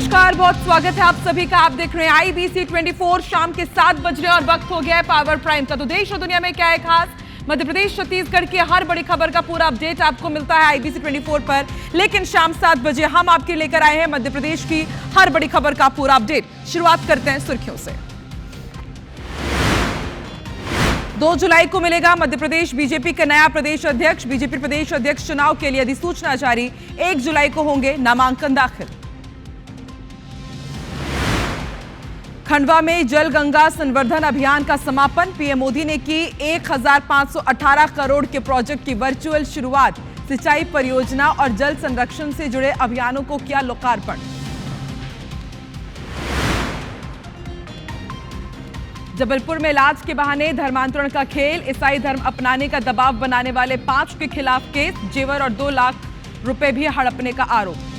नमस्कार, बहुत स्वागत है आप सभी का। आप देख रहे हैं IBC 24। शाम के 7 बज रहे और वक्त हो गया है पावर प्राइम का। तो देश और दुनिया में क्या है खास, मध्य प्रदेश छत्तीसगढ़ की हर बड़ी खबर का पूरा अपडेट आपको मिलता है IBC 24 पर। लेकिन शाम 7 बजे हम आपके लेकर आए हैं मध्य प्रदेश की हर बड़ी खबर का पूरा अपडेट। शुरुआत करते हैं सुर्खियों से। 2 जुलाई को मिलेगा मध्य प्रदेश बीजेपी का नया प्रदेश अध्यक्ष। बीजेपी प्रदेश अध्यक्ष चुनाव के लिए अधिसूचना जारी। 1 जुलाई को होंगे नामांकन दाखिल। खंडवा में जल गंगा संवर्धन अभियान का समापन। पीएम मोदी ने की 1518 करोड़ के प्रोजेक्ट की वर्चुअल शुरुआत। सिंचाई परियोजना और जल संरक्षण से जुड़े अभियानों को किया लोकार्पण। जबलपुर में इलाज के बहाने धर्मांतरण का खेल। ईसाई धर्म अपनाने का दबाव बनाने वाले 5 के खिलाफ केस। जेवर और 2 लाख रुपए भी हड़पने का आरोप।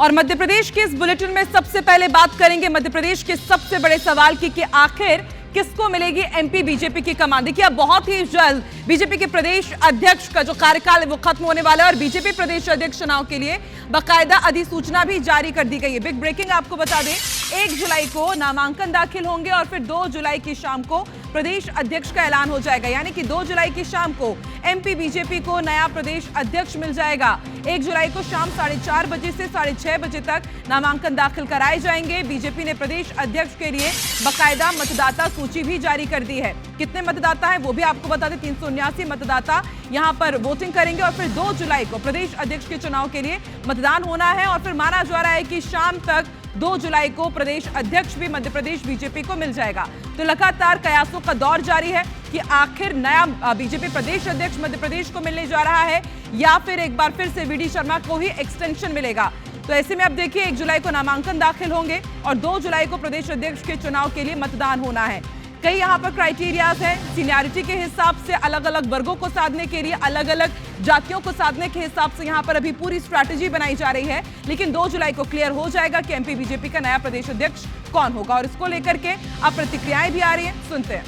और मध्य प्रदेश के इस बुलेटिन में सबसे पहले बात करेंगे मध्य प्रदेश के सबसे बड़े सवाल की कि आखिर किसको मिलेगी MP बीजेपी की कमान। देखिए, अब बहुत ही जल्द बीजेपी के प्रदेश अध्यक्ष का जो कार्यकाल है वो खत्म होने वाला है और बीजेपी प्रदेश अध्यक्ष चुनाव के लिए बाकायदा अधिसूचना भी जारी कर दी गई है। बिग ब्रेकिंग आपको बता दें, 1 जुलाई को नामांकन दाखिल होंगे और फिर 2 जुलाई की शाम को प्रदेश अध्यक्ष का ऐलान हो जाएगा। यानी कि 2 जुलाई की शाम को MP बीजेपी को नया प्रदेश अध्यक्ष मिल जाएगा। 1 जुलाई को शाम 4:30 बजे से 6:30 बजे तक नामांकन दाखिल कराए जाएंगे। बीजेपी ने प्रदेश अध्यक्ष के लिए बाकायदा मतदाता सूची भी जारी कर दी है। कितने मतदाता हैं वो भी आपको बता दें, 379 मतदाता यहां पर वोटिंग करेंगे और फिर 2 जुलाई को प्रदेश अध्यक्ष के चुनाव के लिए मतदान होना है। और फिर माना जा रहा है कि शाम तक 2 जुलाई को प्रदेश अध्यक्ष भी मध्य प्रदेश बीजेपी को मिल जाएगा। तो लगातार कयासों का दौर जारी है कि आखिर नया बीजेपी प्रदेश अध्यक्ष मध्य प्रदेश को मिलने जा रहा है या फिर एक बार फिर से VD शर्मा को ही एक्सटेंशन मिलेगा। तो ऐसे में अब देखिए, 1 जुलाई को नामांकन दाखिल होंगे और 2 जुलाई को प्रदेश अध्यक्ष के चुनाव के लिए मतदान होना है। कई यहाँ पर क्राइटेरियाज हैं, सीनियरिटी के हिसाब से अलग अलग वर्गों को साधने के लिए, अलग अलग जातियों को साधने के हिसाब से यहाँ पर अभी पूरी स्ट्रैटेजी बनाई जा रही है। लेकिन 2 जुलाई को क्लियर हो जाएगा कि MP बीजेपी का नया प्रदेश अध्यक्ष कौन होगा और इसको लेकर के अब प्रतिक्रियाएं भी आ रही हैं, सुनते हैं।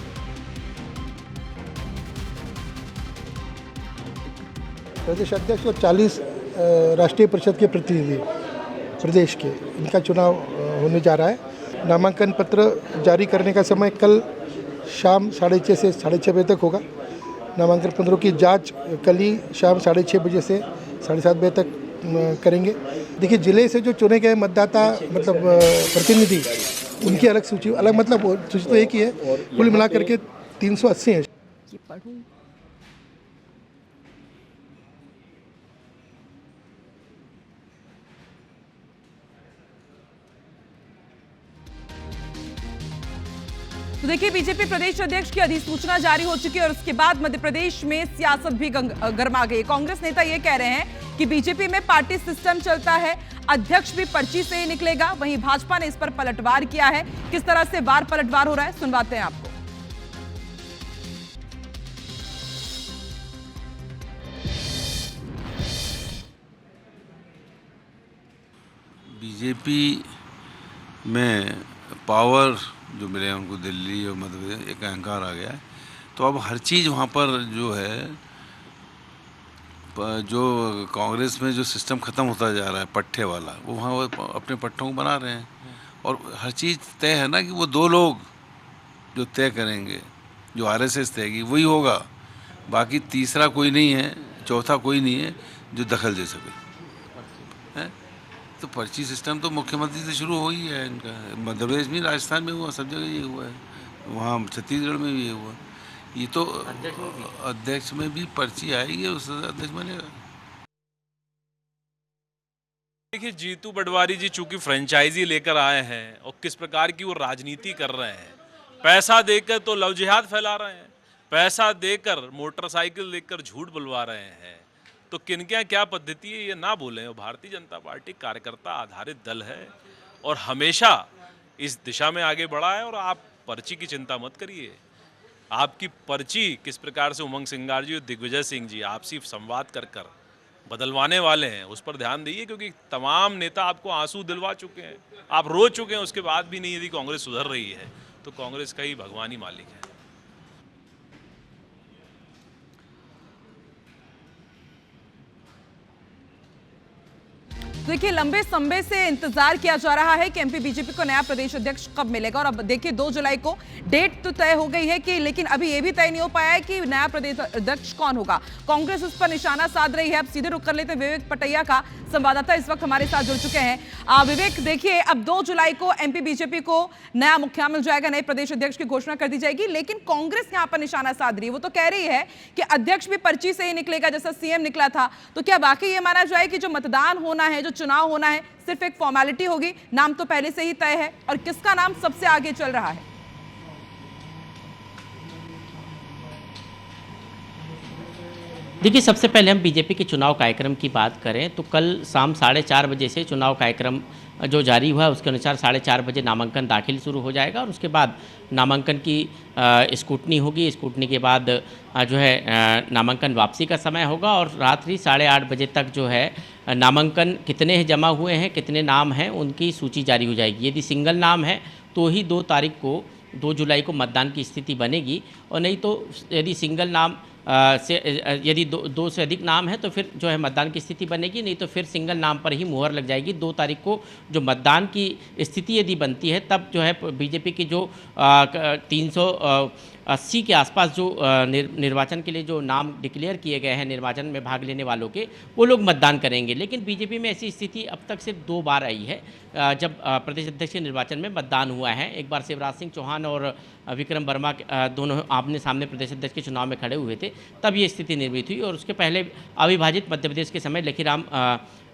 प्रदेश अध्यक्ष और 40 राष्ट्रीय परिषद के प्रतिनिधि प्रदेश के, इनका चुनाव होने जा रहा है। नामांकन पत्र जारी करने का समय कल शाम 6:30 से 6:30 बजे तक होगा। नामांकन पत्रों की जांच कल ही शाम 6:30 बजे से 7:30 बजे तक करेंगे। देखिए, जिले से जो चुने गए मतदाता मतलब प्रतिनिधि, उनकी अलग सूची, अलग मतलब सूची तो एक ही है, कुल मिला करके 380 है। तो देखिए, बीजेपी प्रदेश अध्यक्ष की अधिसूचना जारी हो चुकी है और उसके बाद मध्य प्रदेश में सियासत भी गर्मा गई। कांग्रेस नेता ये कह रहे हैं कि बीजेपी में पार्टी सिस्टम चलता है, अध्यक्ष भी पर्ची से ही निकलेगा। वहीं भाजपा ने इस पर पलटवार किया है। किस तरह से वार पलटवार हो रहा है, सुनवाते हैं आपको। बीजेपी में पावर जो मिले हैं उनको, दिल्ली और मध्य प्रदेश, एक अहंकार आ गया है। तो अब हर चीज़ वहाँ पर जो है, जो कांग्रेस में जो सिस्टम ख़त्म होता जा रहा है पट्टे वाला, वो वहाँ वो अपने पट्टों को बना रहे हैं। और हर चीज़ तय है ना कि वो 2 लोग जो तय करेंगे, जो RSS तय की वही होगा। बाकी तीसरा कोई नहीं है, चौथा कोई नहीं है जो दखल दे सके। तो पर्ची सिस्टम तो मुख्यमंत्री से शुरू हो ही है इनका। मध्य प्रदेश में, राजस्थान में हुआ, सब जगह ये हुआ है, वहाँ छत्तीसगढ़ में भी ये हुआ। ये तो अध्यक्ष में भी पर्ची आएगी, उस अध्यक्ष बनेगा। देखिए, जीतू पटवारी जी चूंकि फ्रेंचाइजी लेकर आए हैं और किस प्रकार की वो राजनीति कर रहे हैं, पैसा देकर तो लव जिहाद फैला रहे हैं, पैसा देकर मोटरसाइकिल देकर झूठ बुलवा रहे हैं। तो किनके क्या पद्धति है ये ना बोलें। भारतीय जनता पार्टी कार्यकर्ता आधारित दल है और हमेशा इस दिशा में आगे बढ़ा है। और आप पर्ची की चिंता मत करिए, आपकी पर्ची किस प्रकार से उमंग सिंगार जी और दिग्विजय सिंह जी आपसी संवाद कर बदलवाने वाले हैं उस पर ध्यान दीजिए, क्योंकि तमाम नेता आपको आंसू दिलवा चुके हैं, आप रो चुके हैं, उसके बाद भी नहीं यदि कांग्रेस सुधर रही है तो कांग्रेस का ही भगवान ही मालिक है। देखिए, लंबे समय से इंतजार किया जा रहा है कि एमपी बीजेपी को नया प्रदेश अध्यक्ष कब मिलेगा, और अब देखिए 2 जुलाई को डेट तो तय हो गई है कि, लेकिन अभी यह भी तय नहीं हो पाया है कि नया प्रदेश अध्यक्ष कौन होगा। कांग्रेस उस पर निशाना साध रही है। अब सीधे रुख कर लेते हैं विवेक पटैया का, संवाददाता इस वक्त हमारे साथ जुड़ चुके हैं। विवेक, देखिए अब 2 जुलाई को एमपी बीजेपी को नया मुखिया मिल जाएगा, नए प्रदेश अध्यक्ष की घोषणा कर दी जाएगी, लेकिन कांग्रेस यहां पर निशाना साध रही है। वो तो कह रही है कि अध्यक्ष भी पर्ची से ही निकलेगा जैसा सीएम निकला था। तो क्या वाकई ये माना जाए कि जो मतदान होना है, जो चुनाव होना है, सिर्फ एक फॉर्मेलिटी होगी, नाम तो पहले से ही तय है, और किसका नाम सबसे आगे चल रहा है? देखिए, सबसे पहले हम बीजेपी के चुनाव कार्यक्रम की बात करें तो कल शाम 4:30 बजे से चुनाव कार्यक्रम जो जारी हुआ है उसके अनुसार 4:30 बजे नामांकन दाखिल शुरू हो जाएगा, और उसके बाद नामांकन की स्क्रूटनी होगी। स्क्रूटनी के बाद जो है नामांकन वापसी का समय होगा, और रात्रि 8:30 बजे तक जो है नामांकन कितने जमा हुए हैं, कितने नाम हैं, उनकी सूची जारी हो जाएगी। यदि सिंगल नाम है तो ही 2 तारीख को 2 जुलाई को मतदान की स्थिति बनेगी, और नहीं तो यदि सिंगल नाम से यदि दो से अधिक नाम है तो फिर जो है मतदान की स्थिति बनेगी, नहीं तो फिर सिंगल नाम पर ही मुहर लग जाएगी। 2 तारीख को जो मतदान की स्थिति यदि बनती है तब जो है बीजेपी की जो 380 के आसपास जो निर्वाचन के लिए जो नाम डिक्लेयर किए गए हैं निर्वाचन में भाग लेने वालों के, वो लोग मतदान करेंगे। लेकिन बीजेपी में ऐसी स्थिति अब तक सिर्फ 2 बार आई है जब प्रदेश अध्यक्ष के निर्वाचन में मतदान हुआ है। एक बार शिवराज सिंह चौहान और विक्रम वर्मा दोनों आमने सामने प्रदेश अध्यक्ष के चुनाव में खड़े हुए थे, तब ये स्थिति निर्मित हुई, और उसके पहले अविभाजित मध्य प्रदेश के समय लेखीराम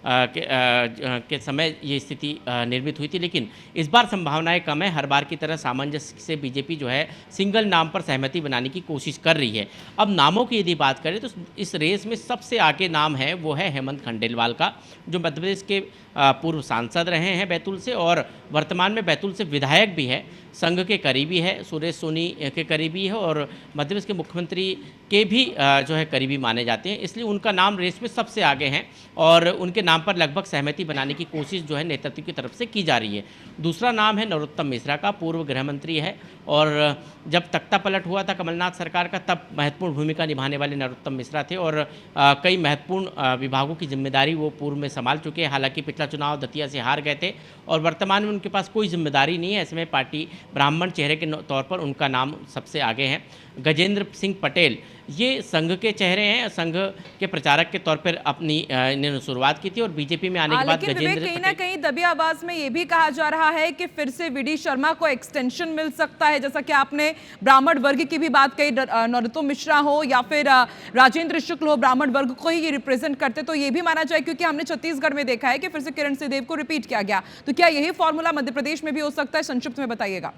के समय ये स्थिति निर्मित हुई थी। लेकिन इस बार संभावनाएं कम है। हर बार की तरह सामंजस्य से बीजेपी जो है सिंगल नाम पर सहमति बनाने की कोशिश कर रही है। अब नामों की यदि बात करें तो इस रेस में सबसे आगे नाम है वो है हेमंत खंडेलवाल का, जो मध्य प्रदेश के पूर्व सांसद रहे हैं बैतूल से, और वर्तमान में बैतूल से विधायक भी है, संघ के करीबी है, सुरेश सोनी के करीबी है, और मध्य प्रदेश के मुख्यमंत्री के भी जो है करीबी माने जाते हैं, इसलिए उनका नाम रेस में सबसे आगे हैं, और उनके नाम पर लगभग सहमति बनाने की कोशिश जो है नेतृत्व की तरफ से की जा रही है। दूसरा नाम है नरोत्तम मिश्रा का, पूर्व गृह मंत्री है, और जब तख्ता पलट हुआ था कमलनाथ सरकार का तब महत्वपूर्ण भूमिका निभाने वाले नरोत्तम मिश्रा थे, और कई महत्वपूर्ण विभागों की जिम्मेदारी वो पूर्व में संभाल चुके हैं। हालांकि पिछला चुनाव दतिया से हार गए थे, और वर्तमान में उनके पास कोई जिम्मेदारी नहीं है। ऐसे में पार्टी ब्राह्मण चेहरे के तौर पर उनका नाम सबसे आगे है। गजेंद्र सिंह पटेल ये संघ के चेहरे हैं, संघ के प्रचारक के तौर पर अपनी इन्होंने शुरुआत की थी, और बीजेपी में आने के बाद गजेंद्र कहीं ना कहीं दबी आवाज में ये भी कहा जा रहा है कि फिर से वीडी शर्मा को एक्सटेंशन मिल सकता है, जैसा कि आपने ब्राह्मण वर्ग की भी बात कही, नरोत्तम मिश्रा हो या फिर राजेंद्र शुक्ल हो, ब्राह्मण वर्ग को ही ये रिप्रेजेंट करते, तो ये भी माना जाए, क्योंकि हमने छत्तीसगढ़ में देखा है कि फिर से किरण सिंहदेव को रिपीट किया गया। तो क्या यही फॉर्मूला मध्य प्रदेश में भी हो सकता है? संक्षिप्त में बताइएगा।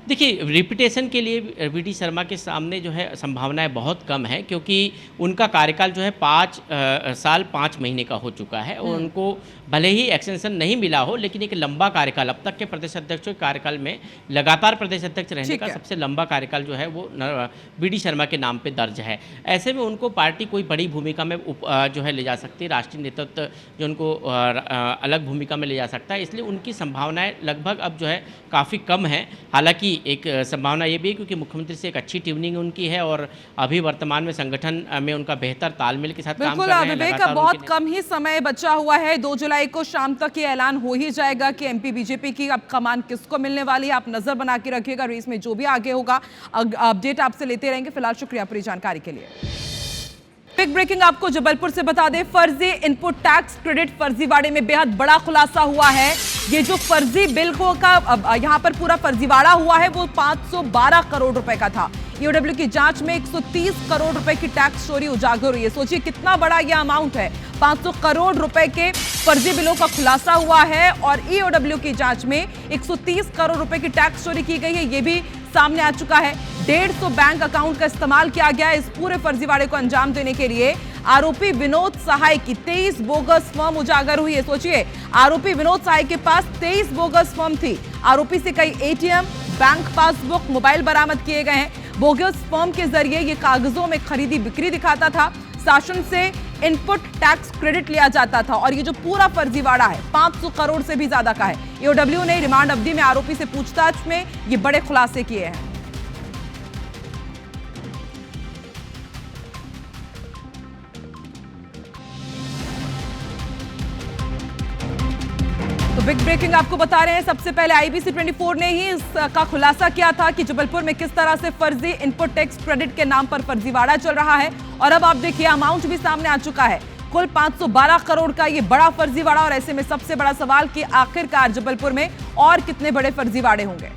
देखिए, रिपीटेशन के लिए वीडी शर्मा के सामने जो है संभावनाएं बहुत कम है, क्योंकि उनका कार्यकाल जो है 5 साल 5 महीने का हो चुका है, और उनको भले ही एक्सटेंशन नहीं मिला हो, लेकिन एक लंबा कार्यकाल, अब तक के प्रदेश अध्यक्षों के कार्यकाल में लगातार प्रदेश अध्यक्ष रहने का सबसे लंबा कार्यकाल जो है वो वीडी शर्मा के नाम पे दर्ज है। ऐसे में उनको पार्टी कोई बड़ी भूमिका में जो है ले जा सकती है, राष्ट्रीय नेतृत्व जो उनको अलग भूमिका में ले जा सकता है, इसलिए उनकी संभावनाएं लगभग अब जो है काफ़ी कम है। हालांकि एक संभावना ये भी है क्योंकि मुख्यमंत्री से एक अच्छी ट्यूनिंग उनकी है, और अभी वर्तमान में संगठन में उनका बेहतर तालमेल के साथ काम कर रहे हैं। विवेक, बहुत कम ही समय बचा हुआ है, 2 जुलाई को शाम तक ये ऐलान हो ही जाएगा कि एमपी बीजेपी की अब कमान किसको मिलने वाली है। आप नजर बना के रखिएगा, रेस में जो भी आगे होगा अपडेट आपसे लेते रहेंगे। फिलहाल शुक्रिया पूरी जानकारी के लिए। बिग ब्रेकिंग आपको जबलपुर से बता दें, फर्जी इनपुट टैक्स क्रेडिट फर्जीवाड़े में बेहद बड़ा खुलासा हुआ है। ये जो फर्जी बिल को का यहाँ पर पूरा फर्जीवाड़ा हुआ है वो 512 करोड़ रुपए का था। ईओडब्ल्यू की जांच में 130 करोड़ रुपए की टैक्स चोरी उजागर हुई है। सोचिए कितना बड़ा यह अमाउंट है, 500 करोड़ रुपए के फर्जी बिलों का खुलासा हुआ है, और ईओडब्ल्यू की जांच में 130 करोड़ रुपए की टैक्स चोरी की गई है, ये भी सामने आ चुका है। 150 बैंक अकाउंट का इस्तेमाल किया गया इस पूरे फर्जीवाड़े को अंजाम देने के लिए। आरोपी विनोद सहाय की 23 बोगस फर्म उजागर हुई है। सोचिए, आरोपी विनोद सहाय के पास 23 बोगस फर्म थी। आरोपी से कई एटीएम, बैंक पासबुक, मोबाइल बरामद किए गए हैं। बोगस फर्म के जरिए ये कागजों में खरीदी बिक्री दिखाता था, शासन से इनपुट टैक्स क्रेडिट लिया जाता था और ये जो पूरा फर्जीवाड़ा है 500 करोड़ से भी ज्यादा का है। ईओडब्ल्यू ने रिमांड अवधि में आरोपी से पूछताछ में ये बड़े खुलासे किए हैं। तो बिग ब्रेकिंग आपको बता रहे हैं, सबसे पहले आईबीसी 24 ने ही इसका खुलासा किया था कि जबलपुर में किस तरह से फर्जी इनपुट टैक्स क्रेडिट के नाम पर फर्जीवाड़ा चल रहा है। और अब आप देखिए अमाउंट भी सामने आ चुका है, कुल 512 करोड़ का ये बड़ा फर्जीवाड़ा। और ऐसे में सबसे बड़ा सवाल कि आखिरकार जबलपुर में और कितने बड़े फर्जीवाड़े होंगे।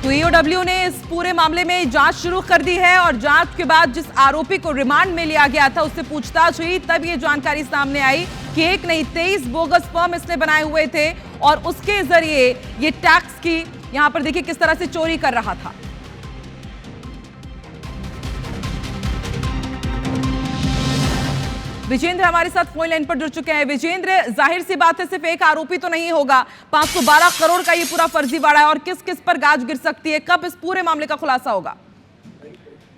तो ईओडब्ल्यू ने इस पूरे मामले में जांच शुरू कर दी है और जांच के बाद जिस आरोपी को रिमांड में लिया गया था उससे पूछताछ हुई, तब ये जानकारी सामने आई कि एक नहीं 23 बोगस फर्म इसने बनाए हुए थे और उसके जरिए ये टैक्स की यहां पर देखिए किस तरह से चोरी कर रहा था। विजेंद्र हमारे साथ फोन लाइन पर जुड़ चुके हैं। विजेंद्र, जाहिर सी बात है सिर्फ एक आरोपी तो नहीं होगा, 512 करोड़ का ये पूरा फर्जीवाड़ा है और किस किस पर गाज गिर सकती है, कब इस पूरे मामले का खुलासा होगा?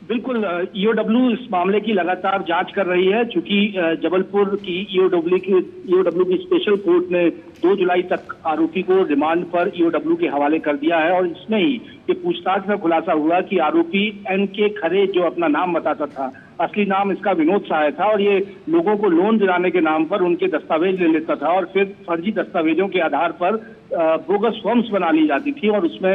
बिल्कुल, ईओडब्ल्यू इस मामले की लगातार जांच कर रही है, चूंकि जबलपुर की ईओडब्ल्यू की स्पेशल कोर्ट ने 2 जुलाई तक आरोपी को रिमांड पर ईओडब्ल्यू के हवाले कर दिया है। और इसमें ही ये पूछताछ में खुलासा हुआ कि आरोपी एनके खरे, जो अपना नाम बताता था, असली नाम इसका विनोद सहाय था और ये लोगों को लोन दिलाने के नाम पर उनके दस्तावेज ले लेता था और फिर फर्जी दस्तावेजों के आधार पर बोगस फॉर्म्स बना ली जाती थी और उसमें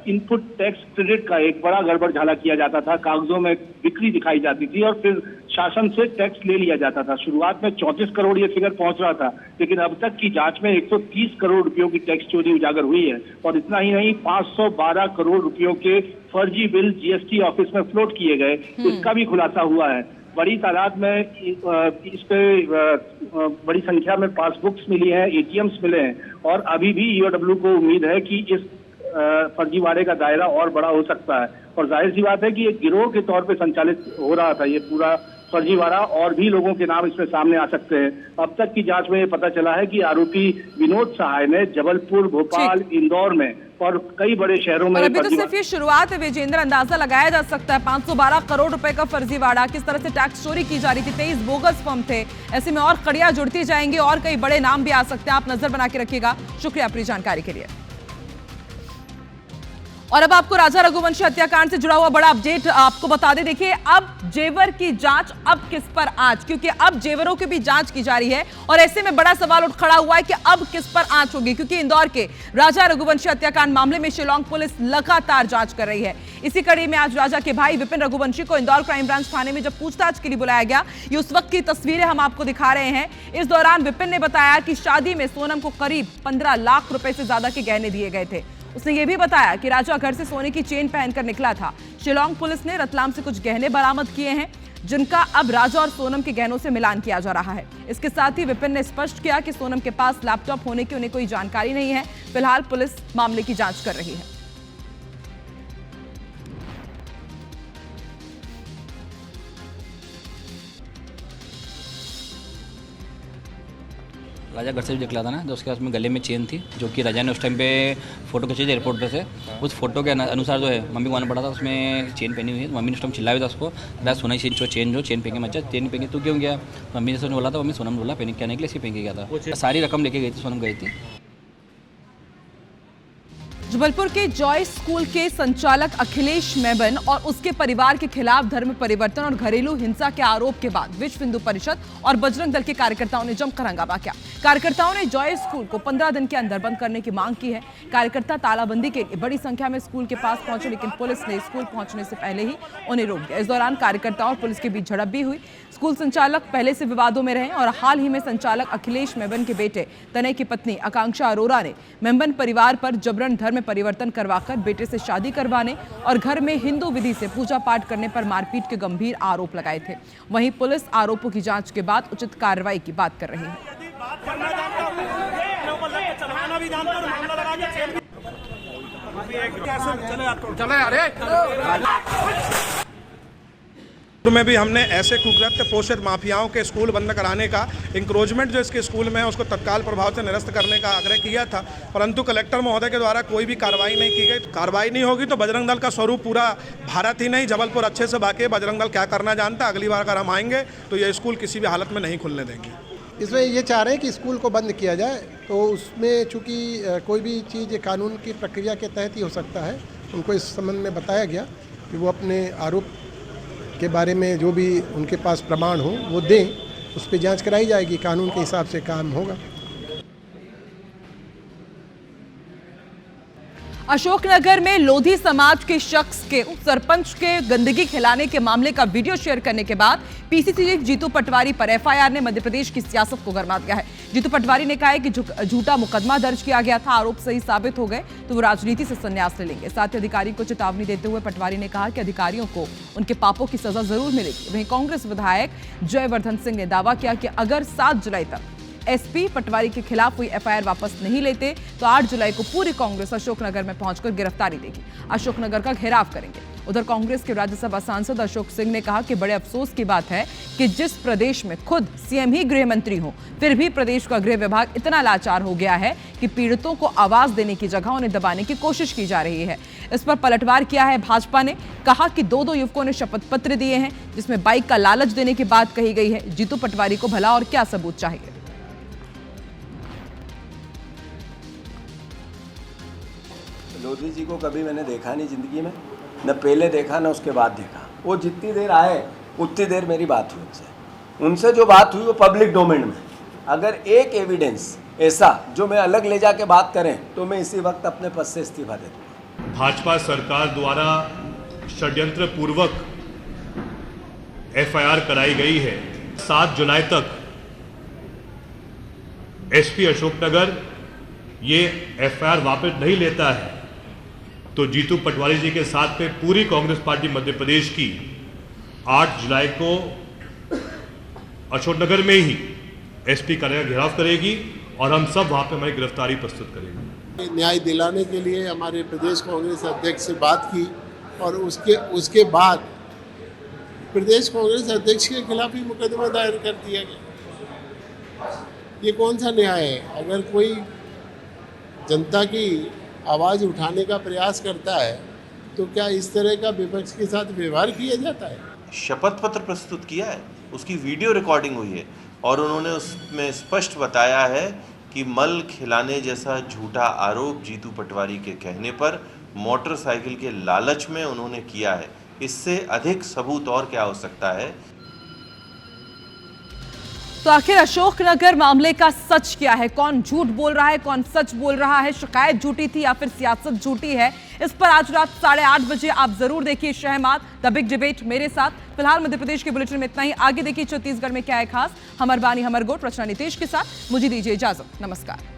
इनपुट टैक्स क्रेडिट का एक बड़ा गड़बड़ झाला किया जाता था, कागजों में बिक्री दिखाई जाती थी और फिर शासन से टैक्स ले लिया जाता था। शुरुआत में 34 करोड़ ये फिगर पहुंच रहा था, लेकिन अब तक की जांच में 130 करोड़ रुपयों की टैक्स चोरी उजागर हुई है। और इतना ही नहीं, 512 करोड़ रुपयों के फर्जी बिल जीएसटी ऑफिस में फ्लोट किए गए, इसका भी खुलासा हुआ है। बड़ी तादाद में इस पे बड़ी संख्या में पासबुक्स मिली हैं, एटीएम्स मिले हैं और अभी भी ईओडब्ल्यू को उम्मीद है कि इस फर्जीवाड़े का दायरा और बड़ा हो सकता है। और जाहिर सी बात है कि एक गिरोह के तौर पे संचालित हो रहा था ये पूरा फर्जीवाड़ा, और भी लोगों के नाम इसमें सामने आ सकते हैं। अब तक की जांच में ये पता चला है कि आरोपी विनोद सहाय ने जबलपुर, भोपाल, इंदौर में और कई बड़े शहरों में। अभी तो सिर्फ ये शुरुआत है विजेंद्र, अंदाजा लगाया जा सकता है 512 करोड़ रुपए का फर्जीवाड़ा, किस तरह से टैक्स चोरी की जा रही थी, 23 बोगस फर्म थे, ऐसे में और कड़ियां जुड़ती जाएंगी और कई बड़े नाम भी आ सकते हैं। आप नजर बना के रखिएगा। शुक्रिया अपनी जानकारी के लिए। और अब आपको राजा रघुवंशी हत्याकांड से जुड़ा हुआ बड़ा अपडेट आपको बता दें। देखिए, अब जेवर की जांच अब किस पर आंच, क्योंकि अब जेवरों की भी जांच की जा रही है और ऐसे में बड़ा सवाल उठ खड़ा हुआ है कि अब किस पर आंच होगी, क्योंकि इंदौर के राजा रघुवंशी हत्याकांड मामले में शिलांग पुलिस लगातार जांच कर रही है। इसी कड़ी में आज राजा के भाई विपिन रघुवंशी को इंदौर क्राइम ब्रांच थाने में जब पूछताछ के लिए बुलाया गया, ये उस वक्त की तस्वीरें हम आपको दिखा रहे हैं। इस दौरान विपिन ने बताया कि शादी में सोनम को करीब 15 लाख रुपए से ज्यादा के गहने दिए गए थे। उसने ये भी बताया कि राजा घर से सोने की चेन पहनकर निकला था। शिलांग पुलिस ने रतलाम से कुछ गहने बरामद किए हैं, जिनका अब राजा और सोनम के गहनों से मिलान किया जा रहा है। इसके साथ ही विपिन ने स्पष्ट किया कि सोनम के पास लैपटॉप होने की उन्हें कोई जानकारी नहीं है। फिलहाल पुलिस मामले की जांच कर रही है। राजा घर से भी निकला था ना, तो उसके पास में गले में चेन थी, जो कि राजा ने उस टाइम पे फोटो खींची थी एयरपोर्ट पे से। उस फोटो के अनुसार जो है मम्मी को आना पड़ा था, उसमें चेन पहनी हुई है। मम्मी ने उस टाइम चिल्लाया था उसको, मैं सोना चेन चेन पहन के मचा, चेन पहन के तू क्यों गया? मम्मी ने बोला था, मम्मी सोनम ने बोला पहन क्या निकले, इसी पहन के गया था। सारी रकम लेके गई थी, सोनम गई थी। जबलपुर के जॉय स्कूल के संचालक अखिलेश मेमन और उसके परिवार के खिलाफ धर्म परिवर्तन और घरेलू हिंसा के आरोप के बाद विश्व हिंदू परिषद और बजरंग दल के कार्यकर्ताओं ने जमकर हंगामा किया। कार्यकर्ताओं ने जॉय स्कूल को 15 दिन के अंदर बंद करने की मांग की है। कार्यकर्ता तालाबंदी के लिए बड़ी संख्या में स्कूल के पास पहुंचे, लेकिन पुलिस ने स्कूल पहुंचने से पहले ही उन्हें रोक दिया। इस दौरान कार्यकर्ताओं और पुलिस के बीच झड़प भी हुई। स्कूल संचालक पहले से विवादों में रहे और हाल ही में संचालक अखिलेश मेमन के बेटे तनय की पत्नी आकांक्षा अरोरा ने मेमन परिवार पर जबरन धर्म परिवर्तन करवाकर बेटे से शादी करवाने और घर में हिंदू विधि से पूजा पाठ करने पर मारपीट के गंभीर आरोप लगाए थे। वहीं पुलिस आरोपों की जांच के बाद उचित कार्रवाई की बात कर रही है। में भी हमने ऐसे कुकृत्य पोषित माफियाओं के स्कूल बंद कराने का, इंक्रोचमेंट जो इसके स्कूल में है उसको तत्काल प्रभाव से निरस्त करने का आग्रह किया था, परंतु कलेक्टर महोदय के द्वारा कोई भी कार्रवाई नहीं की गई। कार्रवाई नहीं होगी तो बजरंग दल का स्वरूप पूरा भारत ही नहीं जबलपुर अच्छे से बाकी बजरंग दल क्या करना जानता है। अगली बार अगर हम आएंगे तो ये स्कूल किसी भी हालत में नहीं खुलने देंगे। इसमें ये चाह रहे हैं कि स्कूल को बंद किया जाए, तो उसमें चूँकि कोई भी चीज़ कानून की प्रक्रिया के तहत ही हो सकता है। उनको इस संबंध में बताया गया कि वो अपने आरोप के बारे में जो भी उनके पास प्रमाण हो वो दें, उस पर जांच कराई जाएगी, कानून के हिसाब से काम होगा। अशोकनगर में लोधी समाज के शख्स के सरपंच के गंदगी खिलाने के मामले का वीडियो शेयर करने के बाद पीसीसी चीफ जीतू पटवारी पर एफआईआर ने मध्य प्रदेश की सियासत को गरमा दिया है। जीतू पटवारी ने कहा है कि झूठा मुकदमा दर्ज किया गया था, आरोप सही साबित हो गए तो वो राजनीति से संन्यास ले लेंगे। साथ ही अधिकारी को चेतावनी देते हुए पटवारी ने कहा कि अधिकारियों को उनके पापों की सजा जरूर मिलेगी। वहीं कांग्रेस विधायक जयवर्धन सिंह ने दावा किया कि अगर 7 जुलाई तक एसपी पटवारी के खिलाफ हुई एफआईआर वापस नहीं लेते तो 8 जुलाई को पूरी कांग्रेस अशोकनगर में पहुंचकर गिरफ्तारी देगी, अशोकनगर का घेराव करेंगे। उधर कांग्रेस के राज्यसभा सांसद अशोक सिंह ने कहा कि बड़े अफसोस की बात है कि जिस प्रदेश में खुद सीएम ही गृह मंत्री हो, फिर भी प्रदेश का गृह विभाग इतना लाचार हो गया है कि पीड़ितों को आवाज देने की जगह उन्हें दबाने की कोशिश की जा रही है। इस पर पलटवार किया है भाजपा ने, कहा कि 2 युवकों ने शपथ पत्र दिए हैं जिसमें बाइक का लालच देने की बात कही गई है। जीतू पटवारी को भला और क्या सबूत चाहिए। लोधी जी को कभी मैंने देखा नहीं ज़िंदगी में, न पहले देखा न उसके बाद देखा। वो जितनी देर आए उतनी देर मेरी बात हुई उनसे जो बात हुई वो पब्लिक डोमेन में। अगर एक एविडेंस ऐसा जो मैं अलग ले जाके बात करें तो मैं इसी वक्त अपने पद से इस्तीफा दे दूँगा। भाजपा सरकार द्वारा षड्यंत्र पूर्वक एफआईआर कराई गई है। 7 जुलाई तक एसपी अशोकनगर ये एफआईआर वापस नहीं लेता है तो जीतू पटवारी जी के साथ में पूरी कांग्रेस पार्टी मध्य प्रदेश की 8 जुलाई को अशोकनगर में ही एसपी कार्यालय का घेराव करेगी और हम सब वहां पे हमारी गिरफ्तारी प्रस्तुत करेंगे। न्याय दिलाने के लिए हमारे प्रदेश कांग्रेस अध्यक्ष से बात की और उसके बाद प्रदेश कांग्रेस अध्यक्ष के खिलाफ ही मुकदमा दायर कर दिया गया। ये कौन सा न्याय है? अगर कोई जनता की आवाज़ उठाने का प्रयास करता है तो क्या इस तरह का विपक्ष के साथ व्यवहार किया जाता है? शपथ पत्र प्रस्तुत किया है, उसकी वीडियो रिकॉर्डिंग हुई है और उन्होंने उसमें स्पष्ट बताया है कि मल खिलाने जैसा झूठा आरोप जीतू पटवारी के कहने पर मोटरसाइकिल के लालच में उन्होंने किया है। इससे अधिक सबूत और क्या हो सकता है? तो आखिर अशोकनगर मामले का सच क्या है? कौन झूठ बोल रहा है, कौन सच बोल रहा है? शिकायत झूठी थी या फिर सियासत झूठी है? इस पर आज रात 8:30 बजे आप जरूर देखिए शहमाद द बिग डिबेट मेरे साथ। फिलहाल मध्य प्रदेश के बुलेटिन में इतना ही। आगे देखिए छत्तीसगढ़ में क्या है खास। हमर बानी हमर गोट रचना नितेश के साथ। मुझे दीजिए इजाजत। नमस्कार।